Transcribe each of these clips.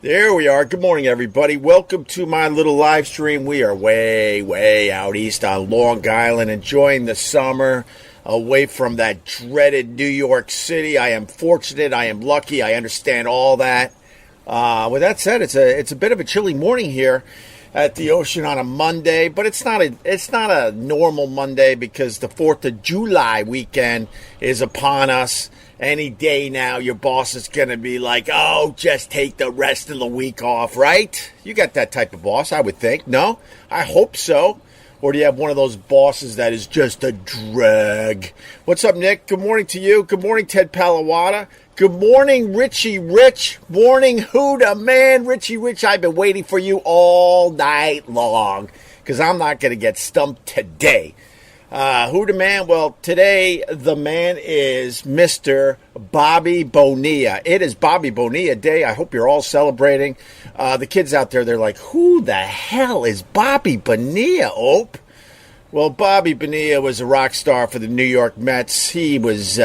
There we are. Good morning, everybody. Welcome to my little live stream. We are way out east on Long Island, enjoying the summer, away from that dreaded New York City. I am fortunate. I am lucky. I understand all that. With that said, it's a bit of a chilly morning here at the ocean on a Monday, but it's not a normal Monday because the 4th of July weekend is upon us. Any day now, your boss is going to be like, oh, just take the rest of the week off, right? You got that type of boss, I would think. No? I hope so. Or do you have one of those bosses that is just a drag? What's up, Nick? Good morning to you. Good morning, Ted Palawada. Good morning, Richie Rich. Morning, Huda, man. Richie Rich, I've been waiting for you all night long because I'm not going to get stumped today. Who the man? Well, today the man is Mr. Bobby Bonilla. It is Bobby Bonilla Day. I hope you're all celebrating. The kids out there, they're like, who the hell is Bobby Bonilla, Ope? Well, Bobby Bonilla was a rock star for the New York Mets. He was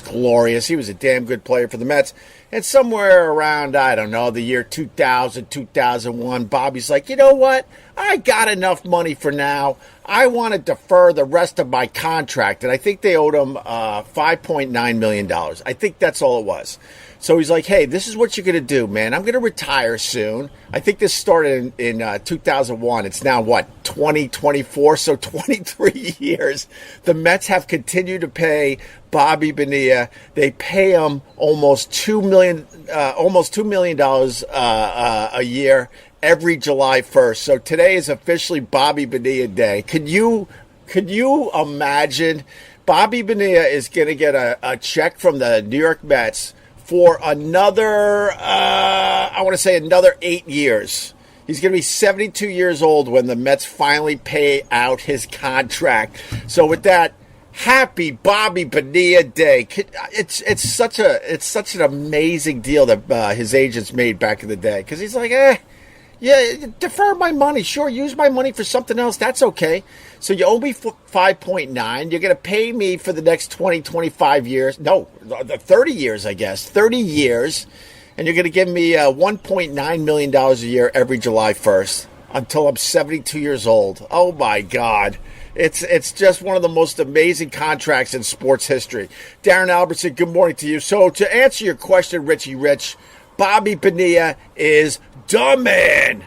glorious. He was a damn good player for the Mets. And somewhere around, I don't know, the year 2000, 2001, Bobby's like, you know what? I got enough money for now. I want to defer the rest of my contract. And I think they owed him $5.9 million. I think that's all it was. So he's like, hey, this is what you're going to do, man. I'm going to retire soon. I think this started in 2001. It's now, 2024? So 23 years. The Mets have continued to pay Bobby Bonilla. They pay him almost $2 million a year every July 1st. So today is officially Bobby Bonilla Day. Could you imagine? Bobby Bonilla is going to get a check from the New York Mets for another 8 years. He's going to be 72 years old when the Mets finally pay out his contract. So with that, happy Bobby Bonilla Day. It's such an amazing deal that his agents made back in the day, because he's like, yeah, defer my money. Sure, use my money for something else. That's okay. So you owe me 5.9. You're going to pay me for the next 20, 25 years. No, 30 years, I guess. 30 years. And you're going to give me $1.9 million a year every July 1st until I'm 72 years old. Oh, my God. It's just one of the most amazing contracts in sports history. Darren Albertson, good morning to you. So to answer your question, Richie Rich, Bobby Bonilla is the man.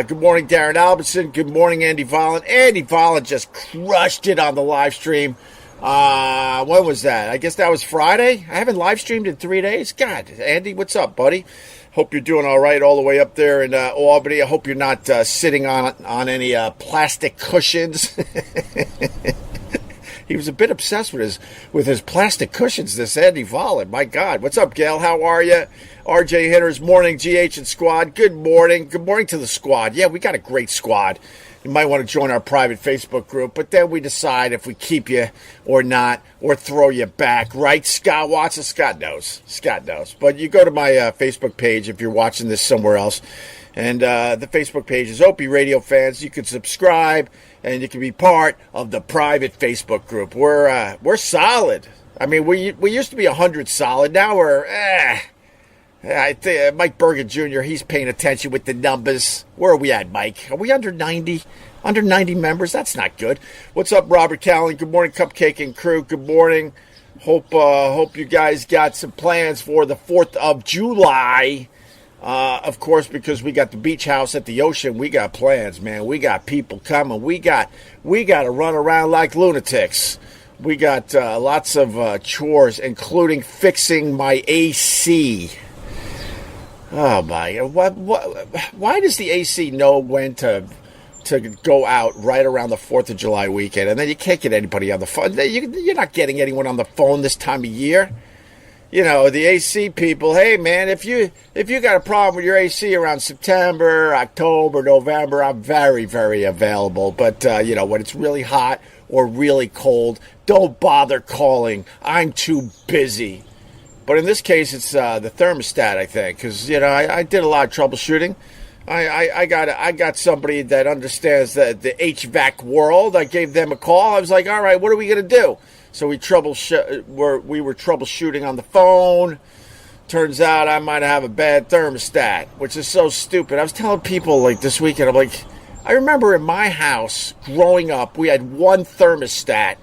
Good morning, Darren Albertson. Good morning, Andy Volland. Andy Volland just crushed it on the live stream. When was that? I guess that was Friday. I haven't live streamed in 3 days. God, Andy, what's up, buddy? Hope you're doing all right all the way up there in Albany. I hope you're not sitting on any plastic cushions. He was a bit obsessed with his plastic cushions, this Andy Volland. My God. What's up, Gail? How are you? RJ Hitters, morning, GH and squad. Good morning. Good morning to the squad. Yeah, we got a great squad. You might want to join our private Facebook group, but then we decide if we keep you or not, or throw you back, right? Scott Watson? Scott knows. But you go to my Facebook page if you're watching this somewhere else, and the Facebook page is Opie Radio Fans. You can subscribe, and you can be part of the private Facebook group. We're solid. I mean, we used to be 100 solid. Now we're I think Mike Bergen Jr., he's paying attention with the numbers. Where are we at, Mike? Are we under 90? Under 90 members? That's not good. What's up, Robert Callen? Good morning, Cupcake and crew. Good morning. Hope you guys got some plans for the 4th of July. Of course, because we got the beach house at the ocean, we got plans, man. We got people coming. We got to run around like lunatics. We got lots of chores, including fixing my AC. Oh my! Why does the AC know when to go out right around the 4th of July weekend, and then you can't get anybody on the phone? You're not getting anyone on the phone this time of year. You know, the AC people. Hey man, if you got a problem with your AC around September, October, November, I'm very, very available. But when it's really hot or really cold, don't bother calling. I'm too busy. But in this case, it's the thermostat, I think, because I did a lot of troubleshooting. I got somebody that understands the HVAC world. I gave them a call. I was like, all right, what are we gonna do? So we were troubleshooting on the phone. Turns out I might have a bad thermostat, which is so stupid. I was telling people like this weekend, I'm like, I remember in my house growing up, we had one thermostat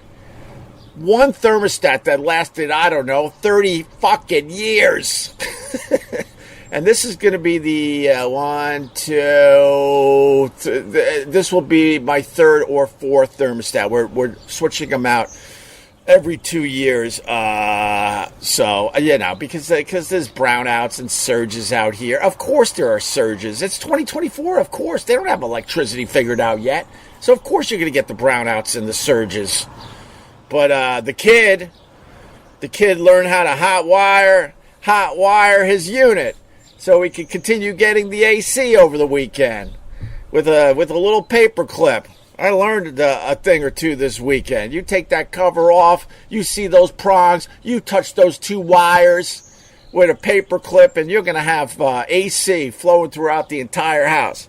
that lasted, I don't know, 30 fucking years. And this is going to be the this will be my third or fourth thermostat. We're switching them out every 2 years. So, because there's brownouts and surges out here. Of course there are surges. It's 2024, of course. They don't have electricity figured out yet. So, of course you're going to get the brownouts and the surges. But the kid learned how to hot wire his unit so he could continue getting the AC over the weekend with a little paper clip. I learned a thing or two this weekend. You take that cover off, you see those prongs, you touch those two wires with a paper clip, and you're going to have AC flowing throughout the entire house.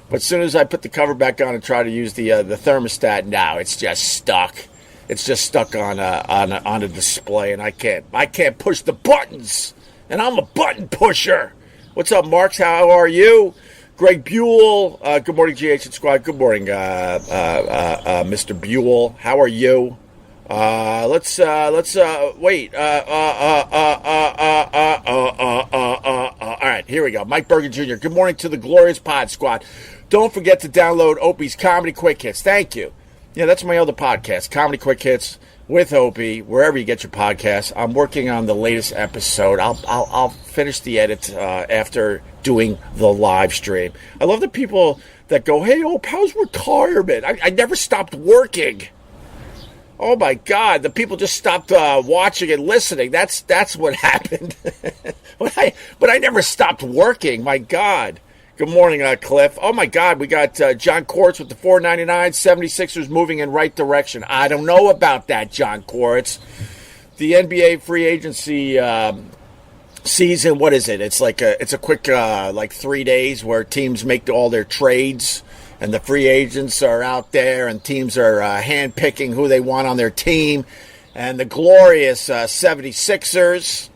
But as soon as I put the cover back on and try to use the thermostat, now it's just stuck. It's just stuck on a display, and I can't push the buttons. And I'm a button pusher. What's up, Marks? How are you? Greg Buell. Good morning, GH and Squad. Good morning, Mr. Buell. How are you? Let's wait. All right, here we go. Mike Bergen Jr. Good morning to the glorious Pod Squad. Don't forget to download Opie's Comedy Quick Hits. Thank you. Yeah, that's my other podcast, Comedy Quick Hits with Opie, wherever you get your podcasts. I'm working on the latest episode. I'll finish the edit after doing the live stream. I love the people that go, "Hey, Ope, how's retirement?" I never stopped working. Oh my God, the people just stopped watching and listening. That's what happened. but I never stopped working. My God. Good morning, Cliff. Oh, my God, we got John Kortz with the $4.99, 76ers moving in right direction. I don't know about that, John Kortz. The NBA free agency season, what is it? It's a quick 3 days where teams make all their trades, and the free agents are out there, and teams are handpicking who they want on their team. And the glorious 76ers,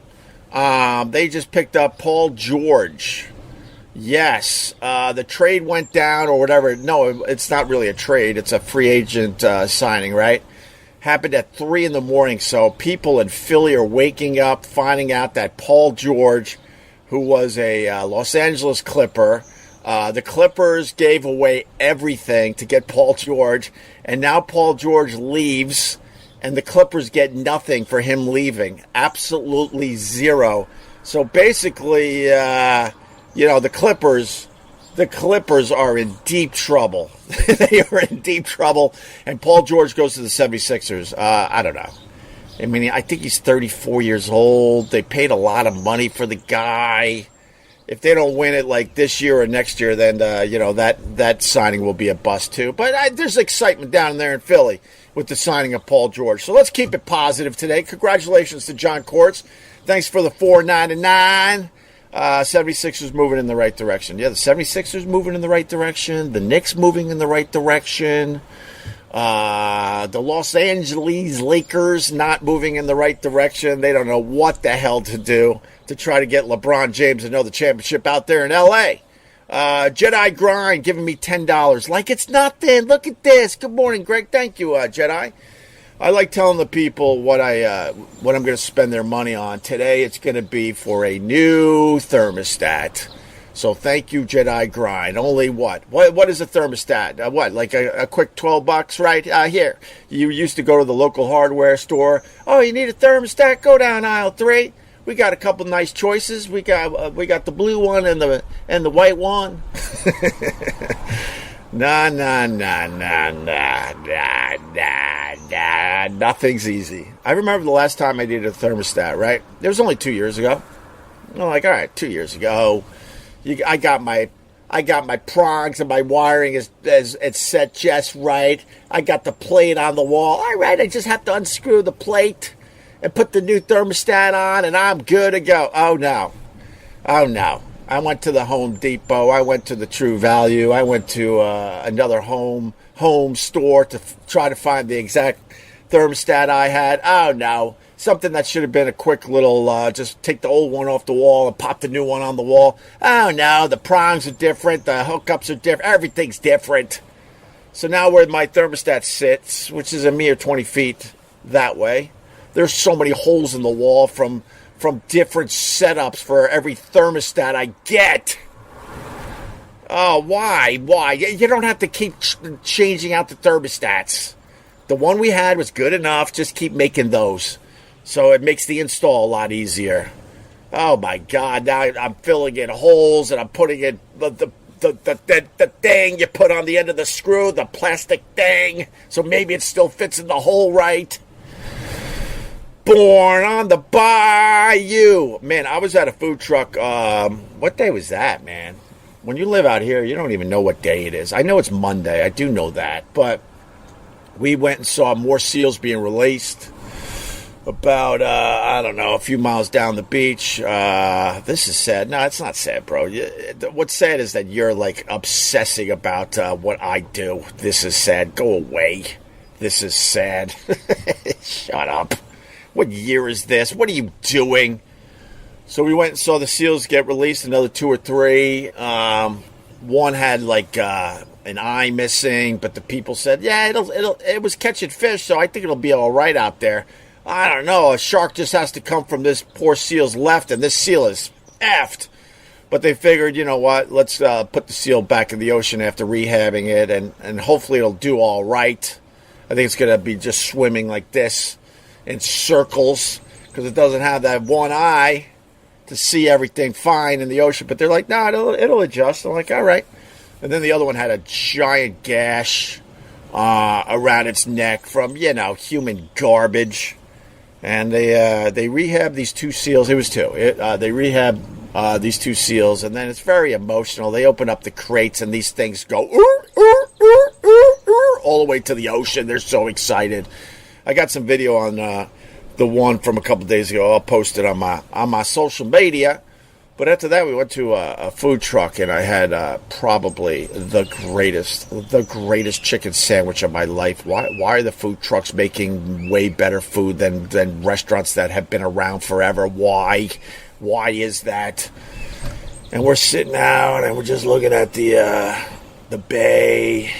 they just picked up Paul George. Yes, the trade went down or whatever. No, it's not really a trade. It's a free agent signing, right? Happened at 3 in the morning. So people in Philly are waking up, finding out that Paul George, who was a Los Angeles Clipper, the Clippers gave away everything to get Paul George. And now Paul George leaves, and the Clippers get nothing for him leaving. Absolutely zero. So basically, the Clippers are in deep trouble. They are in deep trouble. And Paul George goes to the 76ers. I don't know. I mean, I think he's 34 years old. They paid a lot of money for the guy. If they don't win it like this year or next year, then, that signing will be a bust too. But there's excitement down there in Philly with the signing of Paul George. So let's keep it positive today. Congratulations to John Kortz. Thanks for the $4.99. 76ers moving in the right direction. Yeah, the 76ers moving in the right direction. The Knicks moving in the right direction. The Los Angeles Lakers not moving in the right direction. They don't know what the hell to do to try to get LeBron James another championship out there in L.A. Jedi Grind giving me $10. Like it's nothing. Look at this. Good morning, Greg. Thank you, Jedi. I like telling the people what I'm going to spend their money on. Today it's going to be for a new thermostat. So thank you, Jedi Grind. Only what? What is a thermostat? Like a quick $12, right? Here. You used to go to the local hardware store. Oh, you need a thermostat? Go down aisle 3. We got a couple nice choices. We got the blue one and the white one. Nah. Nothing's easy. I remember the last time I did a thermostat, right? It was only 2 years ago. I'm like, all right, 2 years ago. I got my prongs and my wiring is set just right. I got the plate on the wall. All right, I just have to unscrew the plate and put the new thermostat on, and I'm good to go. Oh, no. I went to the Home Depot. I went to the True Value. I went to another home store to try to find the exact thermostat I had. Oh, no. something that should have been a quick little, just take the old one off the wall and pop the new one on the wall. Oh no, the prongs are different, the hookups are different, everything's different. So now where my thermostat sits, which is a mere 20 feet that way, there's so many holes in the wall from different setups for every thermostat I get. Oh, why? Why? You don't have to keep changing out the thermostats. The one we had was good enough. Just keep making those. So it makes the install a lot easier. Oh, my God. Now I'm filling in holes and I'm putting in the thing you put on the end of the screw, the plastic thing. So maybe it still fits in the hole right. Born on the Bayou. Man, I was at a food truck. What day was that, man? When you live out here, you don't even know what day it is. I know it's Monday. I do know that. But we went and saw more seals being released about, I don't know, a few miles down the beach. This is sad. No, it's not sad, bro. What's sad is that you're, like, obsessing about what I do. This is sad. Go away. This is sad. Shut up. What year is this? What are you doing? So we went and saw the seals get released, another 2 or 3. One had like an eye missing, but the people said, yeah, it was catching fish, so I think it'll be all right out there. I don't know. A shark just has to come from this poor seal's left, and this seal is effed. But they figured, you know what, let's put the seal back in the ocean after rehabbing it, and hopefully it'll do all right. I think it's going to be just swimming like this in circles because it doesn't have that one eye to see everything fine in the ocean. But they're like, no, it'll adjust. I'm like, all right. And then the other one had a giant gash around its neck from, human garbage. And they rehabbed these 2 seals. It was 2. They rehabbed these 2 seals, and then it's very emotional. They open up the crates, and these things go all the way to the ocean. They're so excited. I got some video on the one from a couple days ago. I'll post it on my social media. But after that, we went to a food truck, and I had probably the greatest chicken sandwich of my life. Why are the food trucks making way better food than restaurants that have been around forever? Why is that? And we're sitting out, and we're just looking at the bay.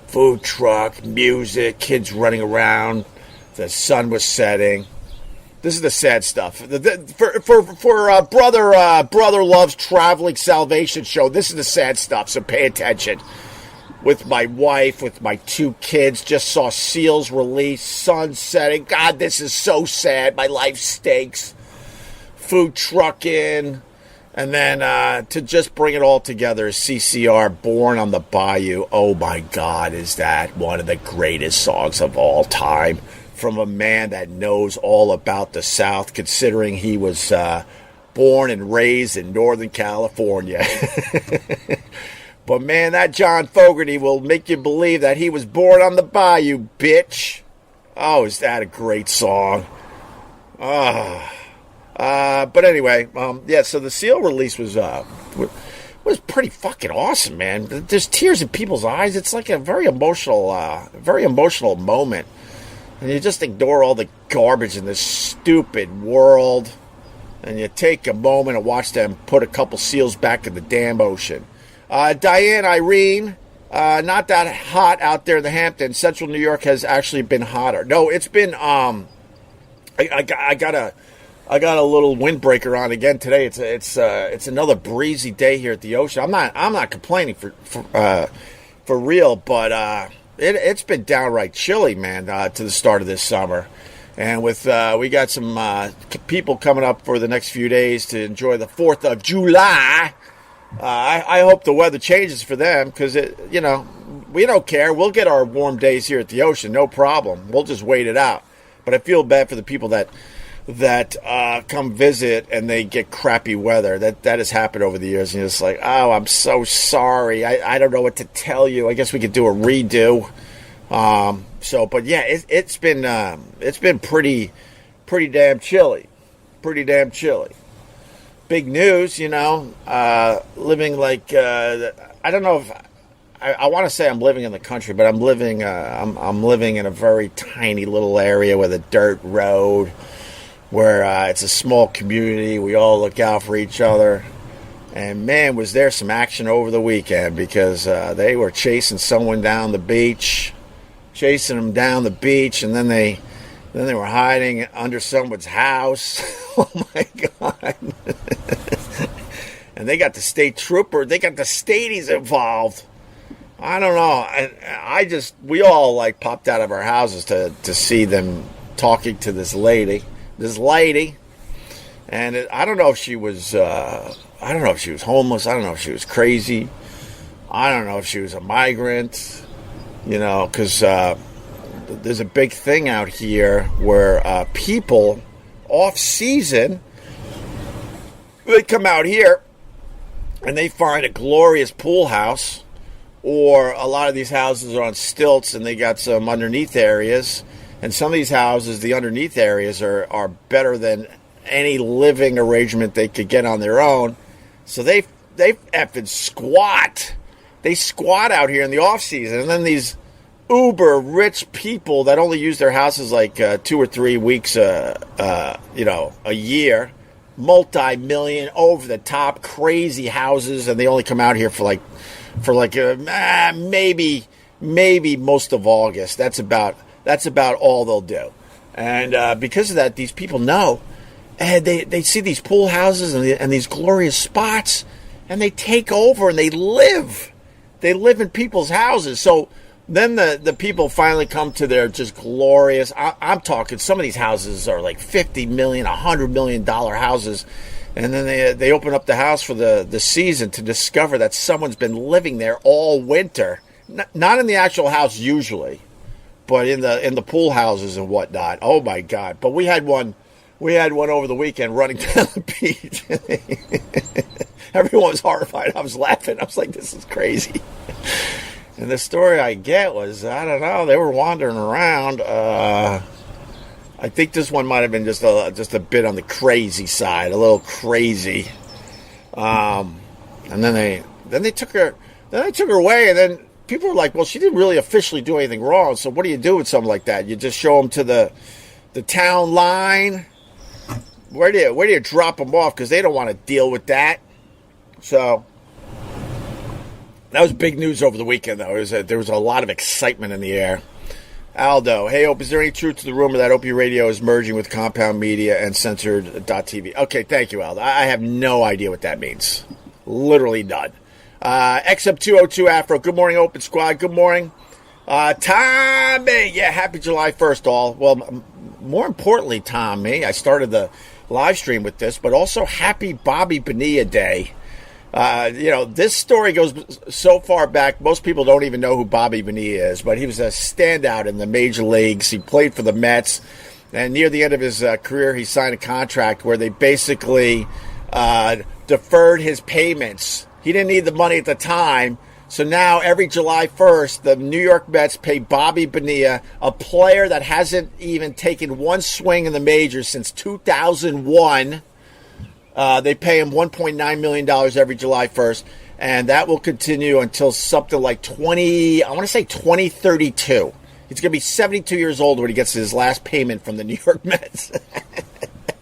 Food truck, music, kids running around. The sun was setting. This is the sad stuff. For Brother Love's Traveling Salvation Show, this is the sad stuff, so pay attention. With my wife, with my 2 kids, just saw seals released, sun setting. God, this is so sad. My life stinks. Food trucking. And then to just bring it all together is CCR, Born on the Bayou. Oh, my God, is that one of the greatest songs of all time. From a man that knows all about the South, considering he was born and raised in Northern California. But, man, that John Fogerty will make you believe that he was born on the Bayou, bitch. Oh, is that a great song? But anyway, so the seal release was pretty fucking awesome, man. There's tears in people's eyes. It's like a very emotional moment. And you just ignore all the garbage in this stupid world. And you take a moment and watch them put a couple seals back in the damn ocean. Diane, Irene, not that hot out there in the Hamptons. Central New York has actually been hotter. No, it's been, I got a little windbreaker on again today. It's another breezy day here at the ocean. I'm not complaining for real, but it's been downright chilly, man, to the start of this summer. And with we got some people coming up for the next few days to enjoy the 4th of July. I hope the weather changes for them because we don't care. We'll get our warm days here at the ocean, no problem. We'll just wait it out. But I feel bad for the people that come visit and they get crappy weather. That has happened over the years, and you're just like, oh, I'm so sorry. I don't know what to tell you. I guess we could do a redo. But yeah, it's been pretty damn chilly. Pretty damn chilly. Big news, living like I don't know if I want to say I'm living in the country, but I'm living in a very tiny little area with a dirt road. where it's a small community. We all look out for each other. And, man, was there some action over the weekend because they were chasing someone down the beach, and then they were hiding under someone's house. Oh, my God. And they got the state trooper. They got the stateies involved. I don't know. We all, like, popped out of our houses to see them talking to this lady. And I don't know if she was... I don't know if she was homeless. I don't know if she was crazy. I don't know if she was a migrant. Because there's a big thing out here where people, off-season, they come out here and they find a glorious pool house, or a lot of these houses are on stilts and they got some underneath areas. And some of these houses, the underneath areas are better than any living arrangement they could get on their own. So they effing squat. They squat out here in the off season, and then these uber rich people that only use their houses like 2 or 3 weeks, a year, multi-million, over the top, crazy houses, and they only come out here for maybe most of August. That's about all they'll do, and because of that, these people know. And they see these pool houses and these glorious spots, and they take over and they live. They live in people's houses. So then the people finally come to their just glorious. I'm talking, some of these houses are like $50 million, $100 million houses. And then they open up the house for the season to discover that someone's been living there all winter. Not in the actual house usually, but in the pool houses and whatnot. Oh, my God. But we had one over the weekend running down the beach. Everyone was horrified. I was laughing. I was like, this is crazy. And the story I get was, I don't know, they were wandering around. I think this one might have been just a bit on the crazy side, a little crazy. And then they took her away, and then people were like, well, she didn't really officially do anything wrong, so what do you do with something like that? You just show them to the town line? Where do you drop them off? Because they don't want to deal with that. So that was big news over the weekend, though. There was a lot of excitement in the air. Aldo, hey, Opie, is there any truth to the rumor that Opie Radio is merging with Compound Media and Censored.tv? Okay, thank you, Aldo. I have no idea what that means. Literally none. XM202 Afro, good morning, Open Squad. Good morning. Tommy, yeah, happy July 1st, all. Well, more importantly, Tommy, I started the live stream with this, but also happy Bobby Bonilla Day. This story goes so far back, most people don't even know who Bobby Bonilla is, but he was a standout in the major leagues. He played for the Mets, and near the end of his career, he signed a contract where they basically deferred his payments. He didn't need the money at the time. So now every July 1st, the New York Mets pay Bobby Bonilla, a player that hasn't even taken one swing in the majors since 2001. They pay him $1.9 million every July 1st, and that will continue until something like 2032. He's going to be 72 years old when he gets his last payment from the New York Mets.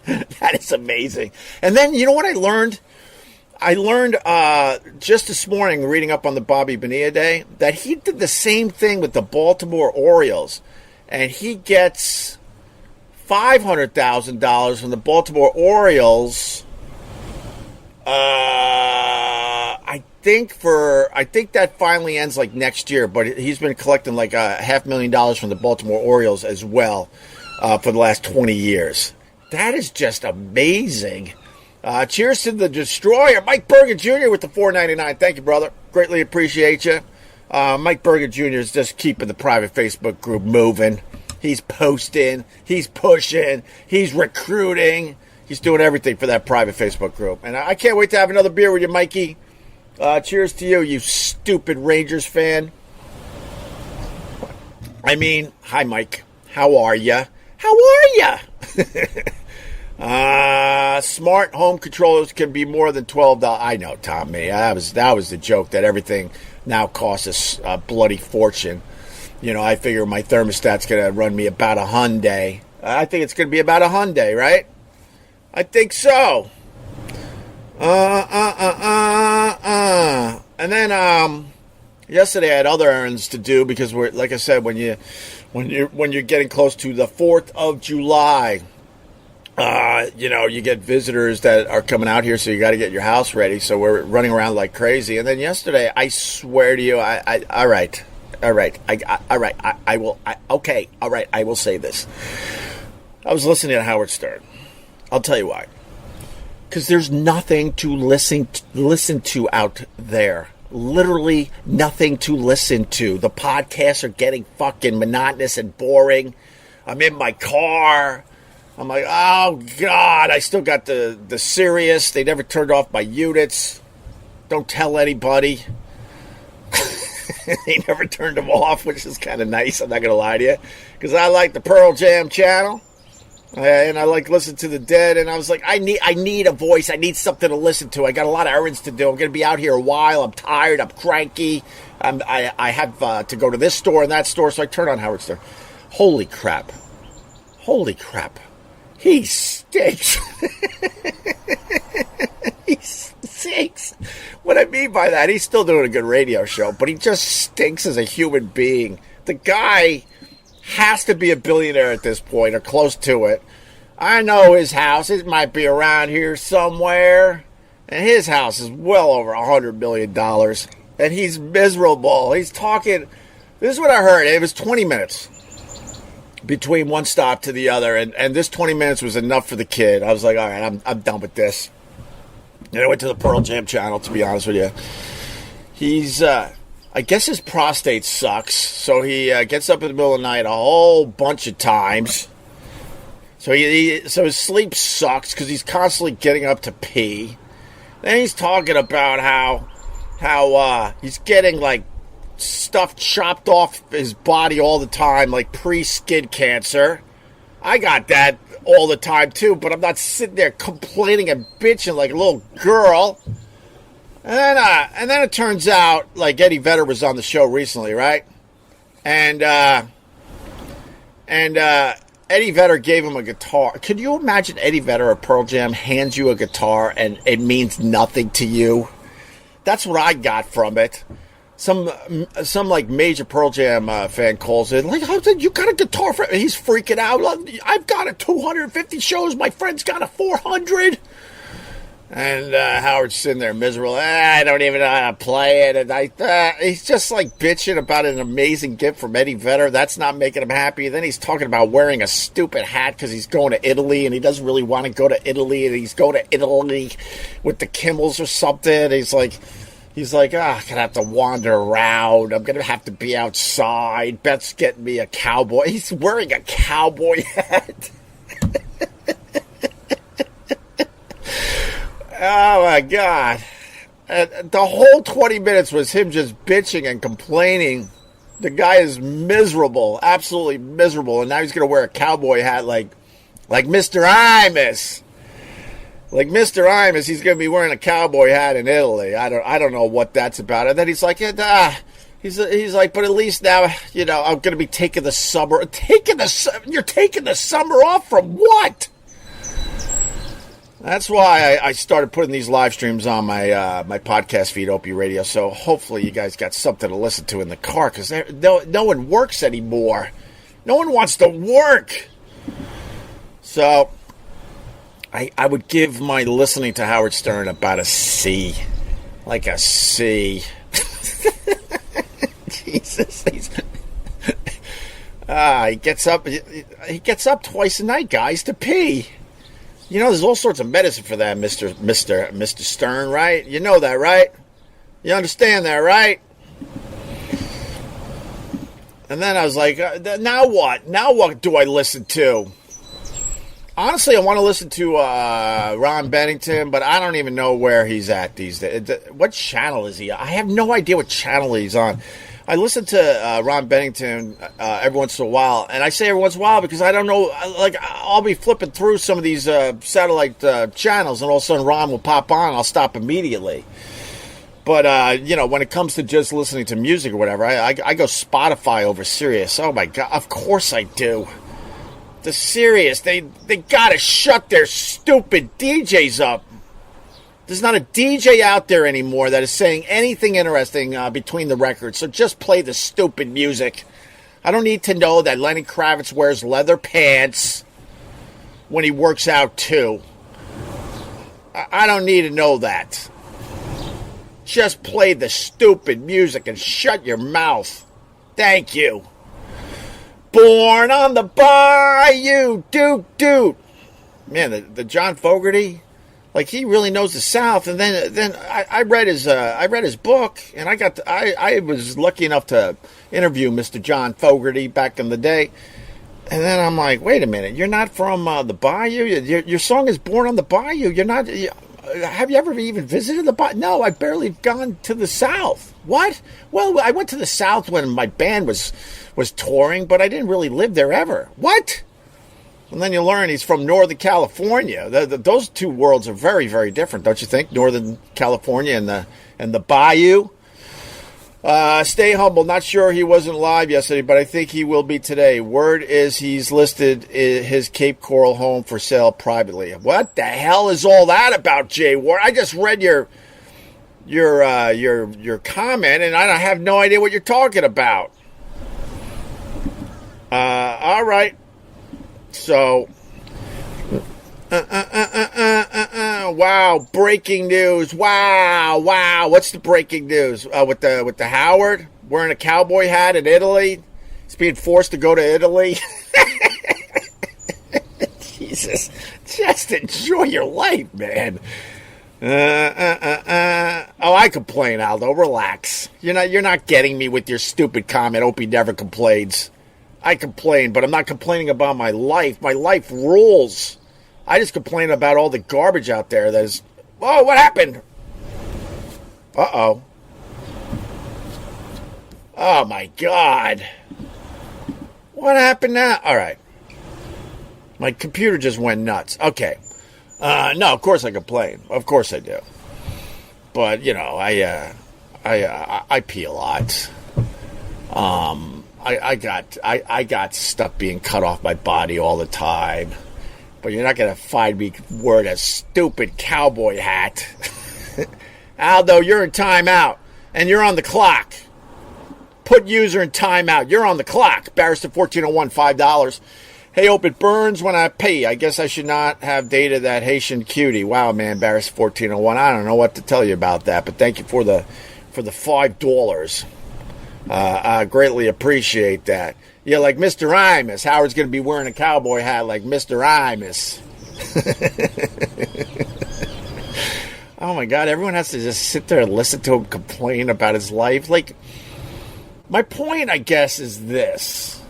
That is amazing. And then, you know what I learned? I learned just this morning, reading up on the Bobby Bonilla Day, that he did the same thing with the Baltimore Orioles. And he gets $500,000 from the Baltimore Orioles. I think that finally ends like next year, but he's been collecting like $500,000 from the Baltimore Orioles as well for the last 20 years. That is just amazing. Cheers to the Destroyer, Mike Berger Jr. with the $4.99. Thank you, brother. Greatly appreciate you. Mike Berger Jr. is just keeping the private Facebook group moving. He's posting. He's pushing. He's recruiting. He's doing everything for that private Facebook group. And I can't wait to have another beer with you, Mikey. Cheers to you, you stupid Rangers fan. I mean, hi, Mike. How are ya? How are ya? Smart home controllers can be more than $12. I know, Tommy. That was the joke, that everything now costs us a bloody fortune. You know, I figure my thermostat's going to run me about $100. I think it's going to be about $100, right? I think so. And then yesterday I had other errands to do because we're, like I said, when you're getting close to the 4th of July, you get visitors that are coming out here, so you got to get your house ready. So we're running around like crazy. And then yesterday, I swear to you, all right, I will say this. I was listening to Howard Stern. I'll tell you why. Because there's nothing to listen to out there. Literally nothing to listen to. The podcasts are getting fucking monotonous and boring. I'm in my car. I'm like, oh, God, I still got the Sirius. They never turned off my units. Don't tell anybody. They never turned them off, which is kind of nice. I'm not going to lie to you. Because I like the Pearl Jam channel. And I like listen to the Dead. And I was like, I need a voice. I need something to listen to. I got a lot of errands to do. I'm going to be out here a while. I'm tired. I'm cranky. I have to go to this store and that store. So I turn on Howard Stern. Holy crap. He stinks. He stinks. What I mean by that, he's still doing a good radio show, but he just stinks as a human being. The guy has to be a billionaire at this point, or close to it. I know his house. It might be around here somewhere. And his house is well over $100 million. And he's miserable. He's talking. This is what I heard. It was 20 minutes. Between one stop to the other, and this 20 minutes was enough for the kid. I was like, all right, I'm done with this. And I went to the Pearl Jam channel, to be honest with you. He's, I guess his prostate sucks, so he gets up in the middle of the night a whole bunch of times. So so his sleep sucks because he's constantly getting up to pee. Then he's talking about how he's getting like stuff chopped off his body all the time, like pre-skin cancer. I got that all the time too, but I'm not sitting there complaining and bitching like a little girl. And then it turns out, like, Eddie Vedder was on the show recently, right? And Eddie Vedder gave him a guitar. Could you imagine Eddie Vedder of Pearl Jam hands you a guitar and it means nothing to you? That's what I got from it. Some like major Pearl Jam fan calls in, like, you got a guitar for? He's freaking out. I've got a 250 shows. My friend's got a 400. And Howard's sitting there miserable. I don't even know how to play it. And he's just like bitching about an amazing gift from Eddie Vedder. That's not making him happy. Then he's talking about wearing a stupid hat because he's going to Italy and he doesn't really want to go to Italy. And he's going to Italy with the Kimmels or something. He's like, I'm going to have to wander around. I'm going to have to be outside. Beth's getting me a cowboy. He's wearing a cowboy hat. Oh, my God. The whole 20 minutes was him just bitching and complaining. The guy is miserable, absolutely miserable. And now he's going to wear a cowboy hat like Mr. Imus. Like Mr. Imus, he's going to be wearing a cowboy hat in Italy. I don't know what that's about. And then he's like, he's like, but at least now, I'm going to be taking the summer. You're taking the summer off from what? That's why I started putting these live streams on my my podcast feed, Opie Radio. So hopefully you guys got something to listen to in the car, because no one works anymore. No one wants to work. So I would give my listening to Howard Stern about a C. Like a C. Jesus. He gets up twice a night, guys, to pee. There's all sorts of medicine for that, Mr. Stern, right? You know that, right? You understand that, right? And then I was like, now what? Now what do I listen to? Honestly, I want to listen to Ron Bennington, but I don't even know where he's at these days. What channel is he on? I have no idea what channel he's on. I listen to Ron Bennington every once in a while, and I say every once in a while because I don't know. Like, I'll be flipping through some of these satellite channels, and all of a sudden Ron will pop on, and I'll stop immediately. But when it comes to just listening to music or whatever, I go Spotify over Sirius. Oh my God, of course I do. The Sirius, they gotta shut their stupid DJs up. There's not a DJ out there anymore that is saying anything interesting between the records, so just play the stupid music. I don't need to know that Lenny Kravitz wears leather pants when he works out too. I don't need to know that. Just play the stupid music and shut your mouth. Thank you. Born on the Bayou, dude. Man, the John Fogerty, like he really knows the South. And then I read his book, and I was lucky enough to interview Mr. John Fogerty back in the day. And then I'm like, wait a minute, you're not from the Bayou? Your song is Born on the Bayou. You're not. Have you ever even visited the Bayou? No, I've barely gone to the South. What? Well, I went to the South when my band was touring, but I didn't really live there ever. What? And then you learn he's from Northern California. Those two worlds are very, very different, don't you think? Northern California and the Bayou. Stay humble. Not sure he wasn't live yesterday, but I think he will be today. Word is he's listed his Cape Coral home for sale privately. What the hell is all that about, Jay Ward? I just read your comment, and I have no idea what you're talking about. All right. So, wow, breaking news. Wow. What's the breaking news? With the Howard wearing a cowboy hat in Italy? He's being forced to go to Italy. Jesus, just enjoy your life, man. Oh, I complain, Aldo. Relax. You're not getting me with your stupid comment. Opie never complains. I complain, but I'm not complaining about my life. My life rules. I just complain about all the garbage out there that is... Oh, what happened? Uh-oh. Oh, my God. What happened now? All right. My computer just went nuts. Okay. No, of course I complain. Of course I do. But, I pee a lot. I got stuff being cut off my body all the time. But you're not going to find me wearing a stupid cowboy hat. Aldo, you're in timeout. And you're on the clock. Put user in timeout. You're on the clock. Barrister 1401, $5. Hey, Opie, it burns when I pee. I guess I should not have dated that Haitian cutie. Wow, man, Barrister 1401. I don't know what to tell you about that. But thank you for the $5. I greatly appreciate that. Yeah, like Mr. Imus. Howard's going to be wearing a cowboy hat like Mr. Imus. Oh, my God. Everyone has to just sit there and listen to him complain about his life. Like, my point, I guess, is this.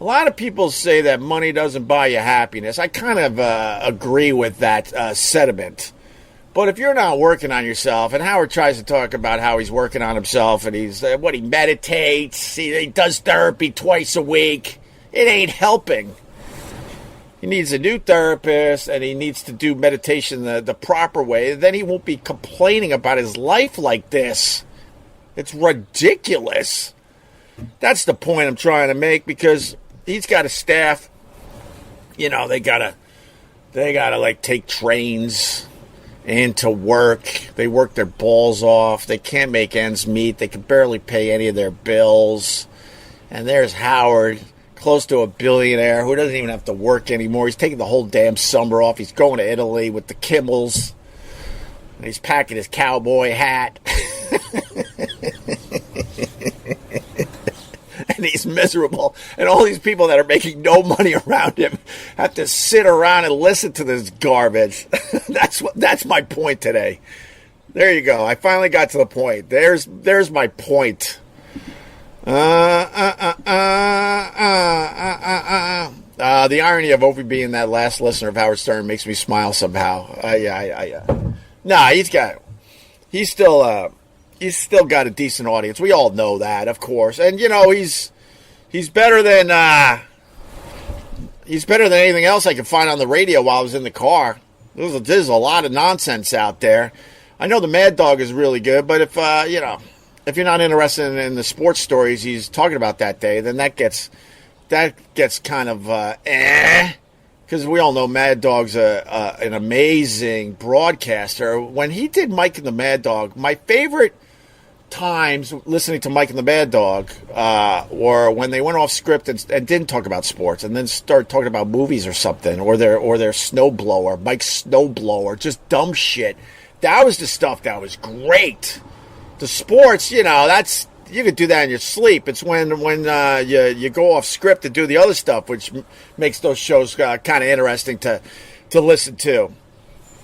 A lot of people say that money doesn't buy you happiness. I kind of agree with that sentiment. But if you're not working on yourself, and Howard tries to talk about how he's working on himself, and he meditates, he does therapy twice a week, it ain't helping. He needs a new therapist, and he needs to do meditation the proper way. Then he won't be complaining about his life like this. It's ridiculous. That's the point I'm trying to make, because he's got a staff. They gotta like take trains into work. They work their balls off. They can't make ends meet. They can barely pay any of their bills. And there's Howard, close to a billionaire, who doesn't even have to work anymore. He's taking the whole damn summer off. He's going to Italy with the Kimmels. And he's packing his cowboy hat. And he's miserable. And all these people that are making no money around him have to sit around and listen to this garbage. That's my point today. There you go. I finally got to the point. There's my point. The irony of Opie being that last listener of Howard Stern makes me smile somehow. Nah, he's still got a decent audience. We all know that, of course. And he's better than anything else I could find on the radio while I was in the car. There's a lot of nonsense out there. I know the Mad Dog is really good, but if you're not interested in the sports stories he's talking about that day, then that gets that gets kind of because we all know Mad Dog's an amazing broadcaster. When he did Mike and the Mad Dog, my favorite times listening to Mike and the Mad Dog were when they went off script and didn't talk about sports and then started talking about movies or something, or their snowblower, Mike's snowblower, just dumb shit. That was the stuff that was great. The sports, that's, you could do that in your sleep. It's when you go off script and do the other stuff, which makes those shows kind of interesting to listen to.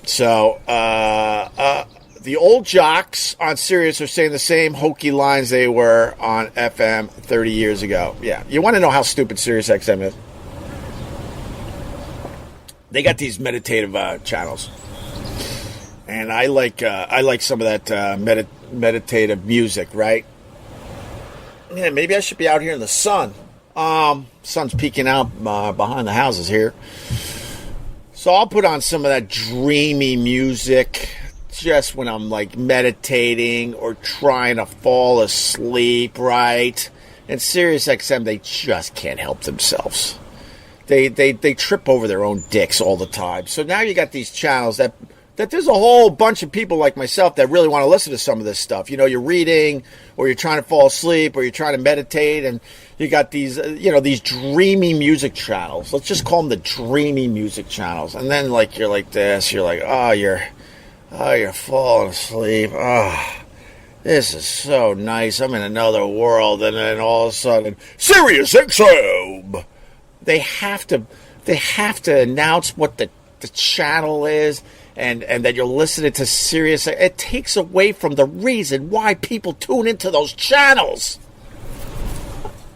So, the old jocks on Sirius are saying the same hokey lines they were on FM 30 years ago. Yeah, you want to know how stupid Sirius XM is? They got these meditative channels, and I like some of that meditative music, right? Yeah, maybe I should be out here in the sun. Sun's peeking out behind the houses here, so I'll put on some of that dreamy music just when I'm like meditating or trying to fall asleep, right? And Sirius XM, they just can't help themselves. They trip over their own dicks all the time. So now you got these channels that there's a whole bunch of people like myself that really want to listen to some of this stuff. You're reading, or you're trying to fall asleep, or you're trying to meditate, and you got these, these dreamy music channels. Let's just call them the dreamy music channels. And then you're like this, you're like, you're falling asleep. This is so nice. I'm in another world. And then all of a sudden, Sirius XM. They have to announce what the channel is, and that you're listening to Sirius. It takes away from the reason why people tune into those channels.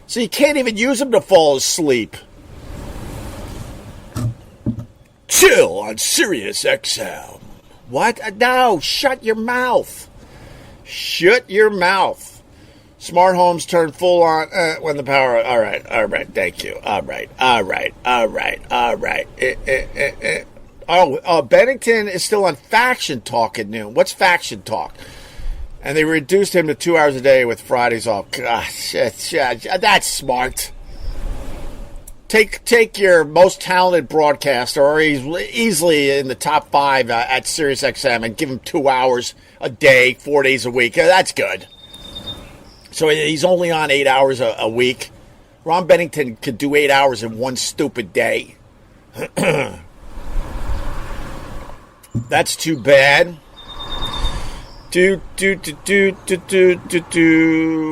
So you can't even use them to fall asleep. Chill on Sirius XM. What? No, shut your mouth. Shut your mouth. Smart homes turn full on when the power... All right, thank you. All right. Bennington is still on Faction Talk at noon. What's Faction Talk? And they reduced him to 2 hours a day with Fridays off. Gosh, that's smart. Take your most talented broadcaster, or he's easily in the top 5 at SiriusXM, and give him 2 hours a day, 4 days a week. That's good. So he's only on 8 hours a week. Ron Bennington could do 8 hours in one stupid day. That's too bad.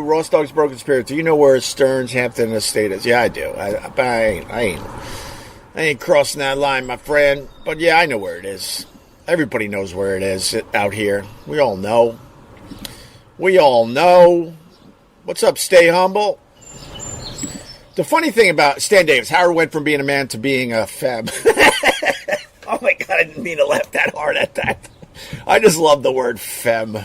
Ross Dogg's Broken Spirit. Do you know where Stearns Hampton Estate is? Yeah, I do. I ain't crossing that line, my friend. But yeah, I know where it is. Everybody knows where it is out here. We all know. What's up, Stay Humble? The funny thing about Stan Davis, Howard went from being a man to being a femme. Oh my God, I didn't mean to laugh that hard at that. I just love the word femme.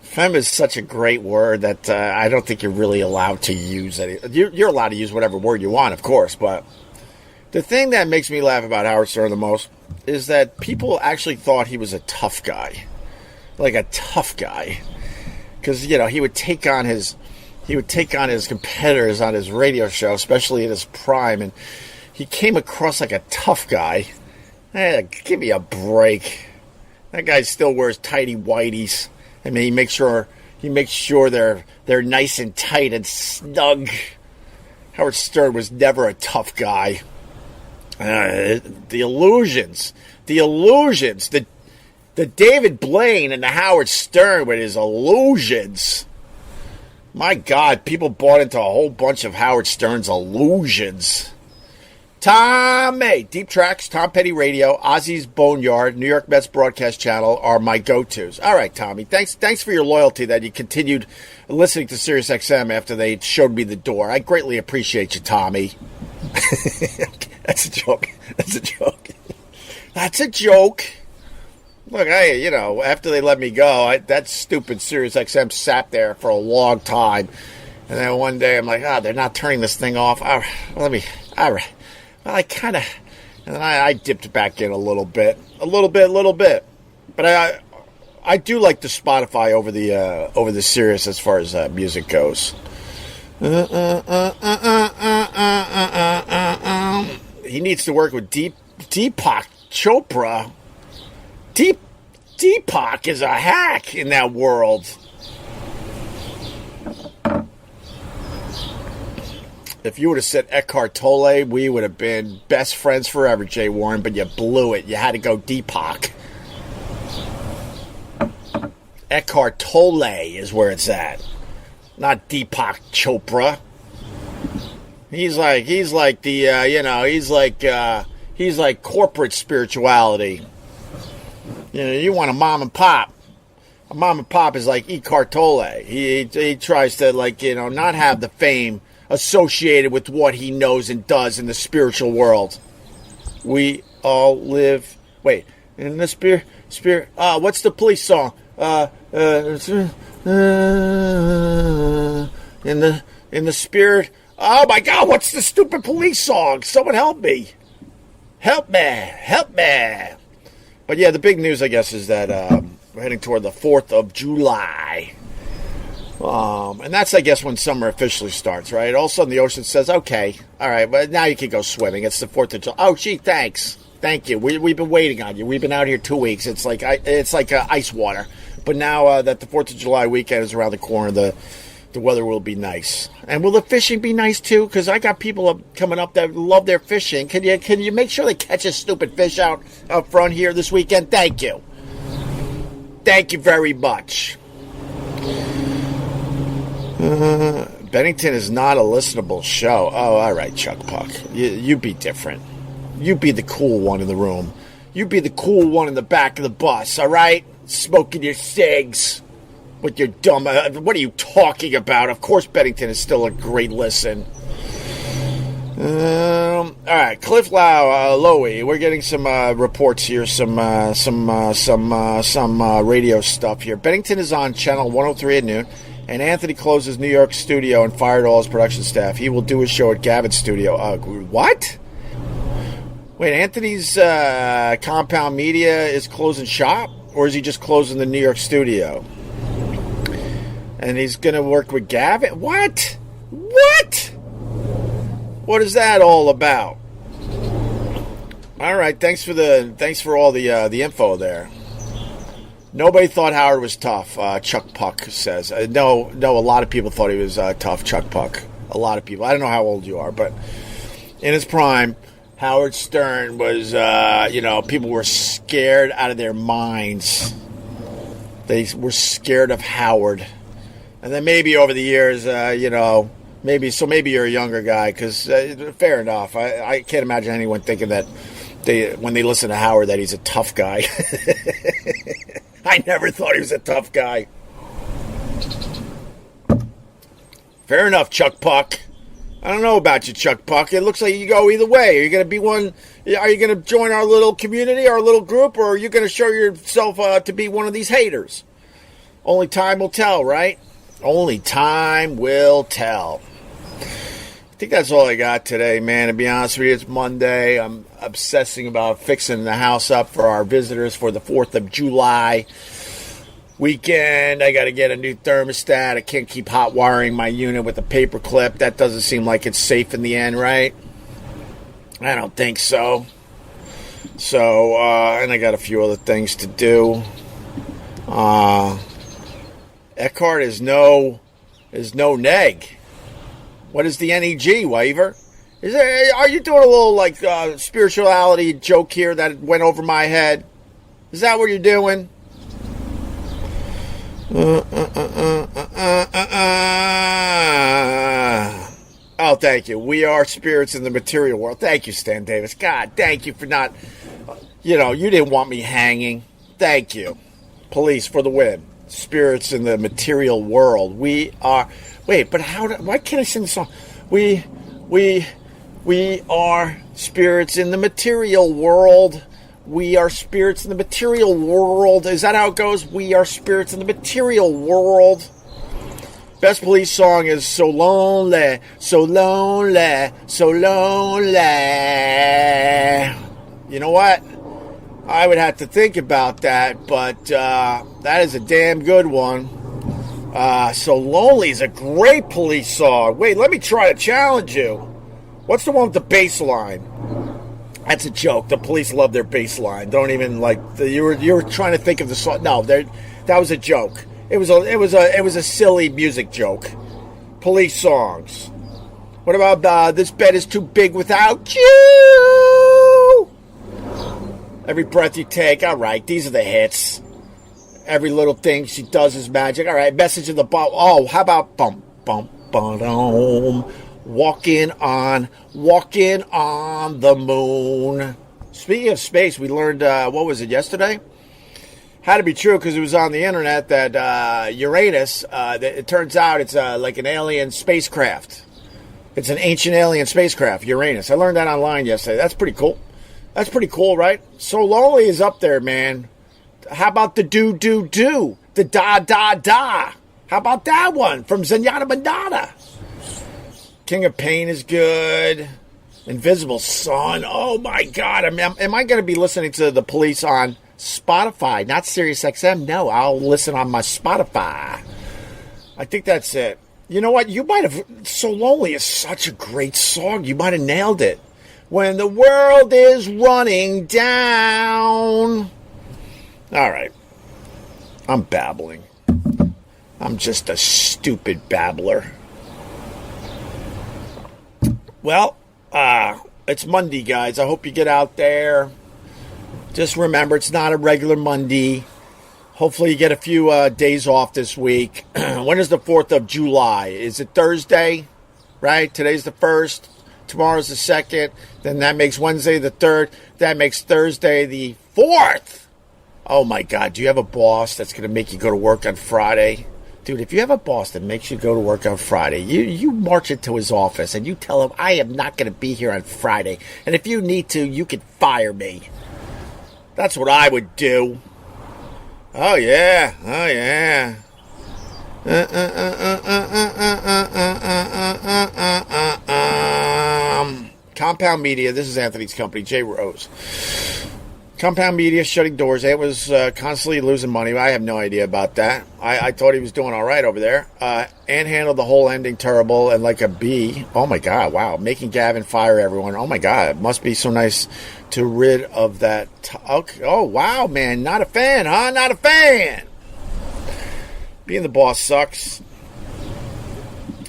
Femme is such a great word that I don't think you're really allowed to use it. You're allowed to use whatever word you want, of course, but the thing that makes me laugh about Howard Stern the most is that people actually thought he was a tough guy. Like a tough guy. Because, he would take on his competitors on his radio show, especially at his prime, and he came across like a tough guy. Give me a break. That guy still wears tighty whities. I mean, he makes sure they're nice and tight and snug. Howard Stern was never a tough guy. The illusions, the David Blaine and the Howard Stern with his illusions. My God, people bought into a whole bunch of Howard Stern's illusions. Tommy, Deep Tracks, Tom Petty Radio, Ozzy's Boneyard, New York Mets Broadcast Channel are my go-tos. All right, Tommy, thanks for your loyalty that you continued listening to SiriusXM after they showed me the door. I greatly appreciate you, Tommy. That's a joke. That's a joke. Look, after they let me go, that stupid SiriusXM sat there for a long time. And then one day I'm like, they're not turning this thing off. All right. Well, and then I dipped back in a little bit. But I do like the Spotify over the Sirius as far as music goes. He needs to work with Deepak Chopra. Deepak is a hack in that world. If you would have said Eckhart Tolle, we would have been best friends forever, Jay Warren, but you blew it. You had to go Deepak. Eckhart Tolle is where it's at, not Deepak Chopra. He's like he's like corporate spirituality. You know, you want a mom and pop. A mom and pop is like Eckhart Tolle. He tries to not have the fame associated with what he knows and does in the spiritual world. We all live. Wait, in the spirit. What's the police song? In the spirit. Oh my God! What's the stupid police song? Someone help me! Help me! But yeah, the big news, I guess, is that we're heading toward the 4th of July. And that's, I guess, when summer officially starts, right? All of a sudden, the ocean says, okay, all right, but now you can go swimming. It's the 4th of July. Oh, gee, thanks. Thank you. We've been waiting on you. We've been out here 2 weeks. It's like ice water. But now that the 4th of July weekend is around the corner, the weather will be nice. And will the fishing be nice, too? Because I got people coming up that love their fishing. Can you make sure they catch a stupid fish out front here this weekend? Thank you. Thank you very much. Bennington is not a listenable show. Oh, all right, Chuck Puck. You be different. You be the cool one in the room. You be the cool one in the back of the bus, all right? Smoking your cigs with your dumb... what are you talking about? Of course Bennington is still a great listen. All right, Cliff Lowy. We're getting some reports here, some radio stuff here. Bennington is on channel 103 at noon. And Anthony closed his New York studio and fired all his production staff. He will do his show at Gavin's studio. What? Wait, Anthony's Compound Media is closing shop? Or is he just closing the New York studio? And he's going to work with Gavin? What? What is that all about? All right, thanks for all the info there. Nobody thought Howard was tough, Chuck Puck says. No, a lot of people thought he was tough, Chuck Puck. A lot of people. I don't know how old you are, but in his prime, Howard Stern was, people were scared out of their minds. They were scared of Howard. And then maybe over the years, maybe you're a younger guy, because fair enough. I can't imagine anyone thinking that when they listen to Howard that he's a tough guy. I never thought he was a tough guy. Fair enough, Chuck Puck. I don't know about you, Chuck Puck. It looks like you go either way. Are you going to be one? Are you going to join our little community, our little group, or are you going to show yourself to be one of these haters? Only time will tell, right? Only time will tell. I think that's all I got today, man. To be honest with you, it's Monday. I'm obsessing about fixing the house up for our visitors for the 4th of July weekend. I got to get a new thermostat. I can't keep hot wiring my unit with a paper clip. That doesn't seem like it's safe in the end, right? I don't think so. So, and I got a few other things to do. Eckhart is no neg. What is the NEG, Waver? Are you doing a little spirituality joke here that went over my head? Is that what you're doing? Oh, thank you. We are spirits in the material world. Thank you, Stan Davis. God, thank you for not... you didn't want me hanging. Thank you. Police for the win. Spirits in the material world. We are... Wait, but why can't I sing the song? We are spirits in the material world. We are spirits in the material world. Is that how it goes? We are spirits in the material world. Best police song is So Lonely, So Lonely, So Lonely. You know what? I would have to think about that, but that is a damn good one. So Lonely is a great police song. Wait, let me try to challenge you. What's the one with the bass line? That's a joke. The police love their bass line. Don't even you were trying to think of the song. No, that was a joke. It was a silly music joke. Police songs. What about this bed is too big without you? Every breath you take. All right, these are the hits. Every little thing she does is magic. All right, message in the bottle. Oh, how about bump bump bum? Walking on the moon. Speaking of space, we learned, what was it, yesterday? Had to be true because it was on the internet that Uranus, it turns out it's like an alien spacecraft. It's an ancient alien spacecraft, Uranus. I learned that online yesterday. That's pretty cool. That's pretty cool, right? So Lonely is up there, man. How about the do? The da? How about that one from Zenyatta Bandana? King of Pain is good. Invisible Sun. Oh, my God. Am I going to be listening to the police on Spotify? Not SiriusXM. No, I'll listen on my Spotify. I think that's it. You know what? You might have... So Lonely is such a great song. You might have nailed it. When the world is running down. All right. I'm babbling. I'm just a stupid babbler. Well, it's Monday, guys. I hope you get out there. Just remember, it's not a regular Monday. Hopefully you get a few days off this week. When is the 4th of July? Is it Thursday? Right? Today's the 1st. Tomorrow's the 2nd. Then that makes Wednesday the 3rd. That makes Thursday the 4th. Oh, my God. Do you have a boss that's going to make you go to work on Friday? Dude, if you have a boss that makes you go to work on Friday, you march into his office and you tell him, I am not going to be here on Friday. And if you need to, you can fire me. That's what I would do. Oh, yeah. Oh, yeah. Compound Media. This is Anthony's company, J. Rose. Compound Media shutting doors. It was constantly losing money. I have no idea about that. I thought he was doing all right over there. And handled the whole ending terrible and like a bee. Oh, my God. Wow. Making Gavin fire everyone. Oh, my God. It must be so nice to rid of that. Okay. Oh, wow, man. Not a fan, huh? Not a fan. Being the boss sucks.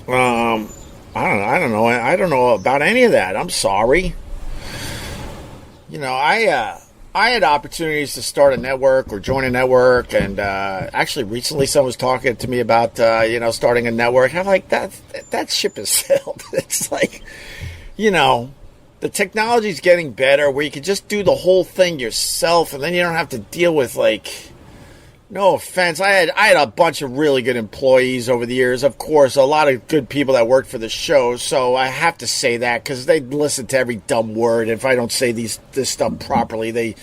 I don't know. I don't know about any of that. I'm sorry. You know, I had opportunities to start a network or join a network, and actually recently someone was talking to me about, starting a network. I'm like, that ship has sailed. It's like, the technology's getting better where you can just do the whole thing yourself, and then you don't have to deal with, no offense. I had a bunch of really good employees over the years. Of course, a lot of good people that worked for the show, so I have to say that because they listen to every dumb word. If I don't say this stuff properly, they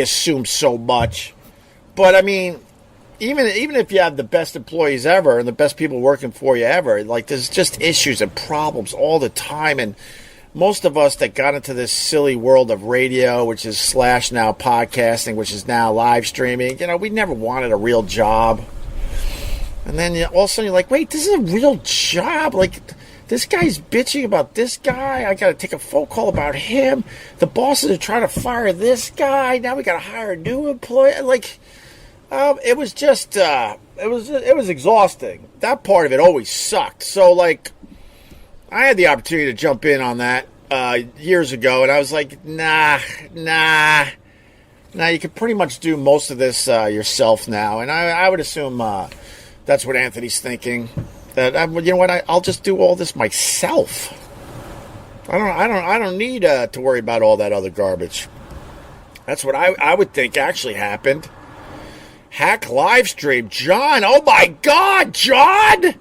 assume so much. But, I mean, even if you have the best employees ever and the best people working for you ever, there's just issues and problems all the time, and most of us that got into this silly world of radio, which is / now podcasting, which is now live streaming, we never wanted a real job. And then all of a sudden you're like, wait, this is a real job? This guy's bitching about this guy. I got to take a phone call about him. The bosses are trying to fire this guy. Now we got to hire a new employee. It was just, it was exhausting. That part of it always sucked. So, I had the opportunity to jump in on that years ago, and I was like, nah, you can pretty much do most of this yourself now. And I would assume that's what Anthony's thinking. That you know what? I'll just do all this myself. I don't need to worry about all that other garbage. That's what I would think actually happened. Hack live stream, John. Oh my God, John!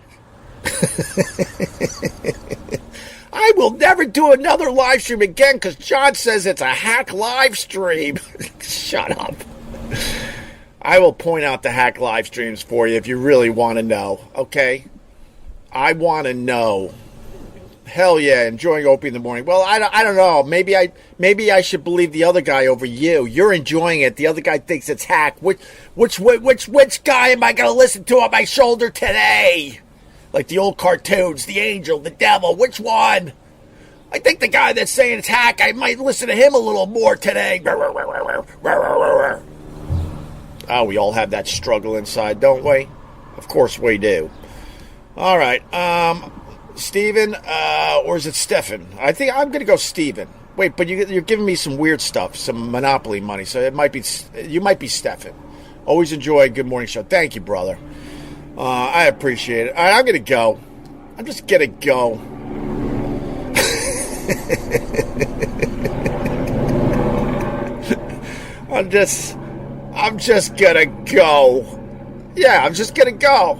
I will never do another live stream again because John says it's a hack live stream. Shut up. I will point out the hack live streams for you if you really want to know, okay? I want to know. Hell yeah, enjoying Opie in the morning. Well, I don't know. Maybe I should believe the other guy over you. You're enjoying it. The other guy thinks it's hack. Which guy am I going to listen to on my shoulder today? Like the old cartoons, the angel, the devil, which one? I think the guy that's saying it's hack, I might listen to him a little more today. Oh, we all have that struggle inside, don't we? Of course we do. All right. Steven, or is it Stefan? I think I'm going to go Steven. Wait, but you're giving me some weird stuff, some Monopoly money, so you might be Stefan. Always enjoy a good morning show. Thank you, brother. I appreciate it. All right, I'm going to go. I'm just going to go. I'm just going to go. Yeah, I'm just going to go.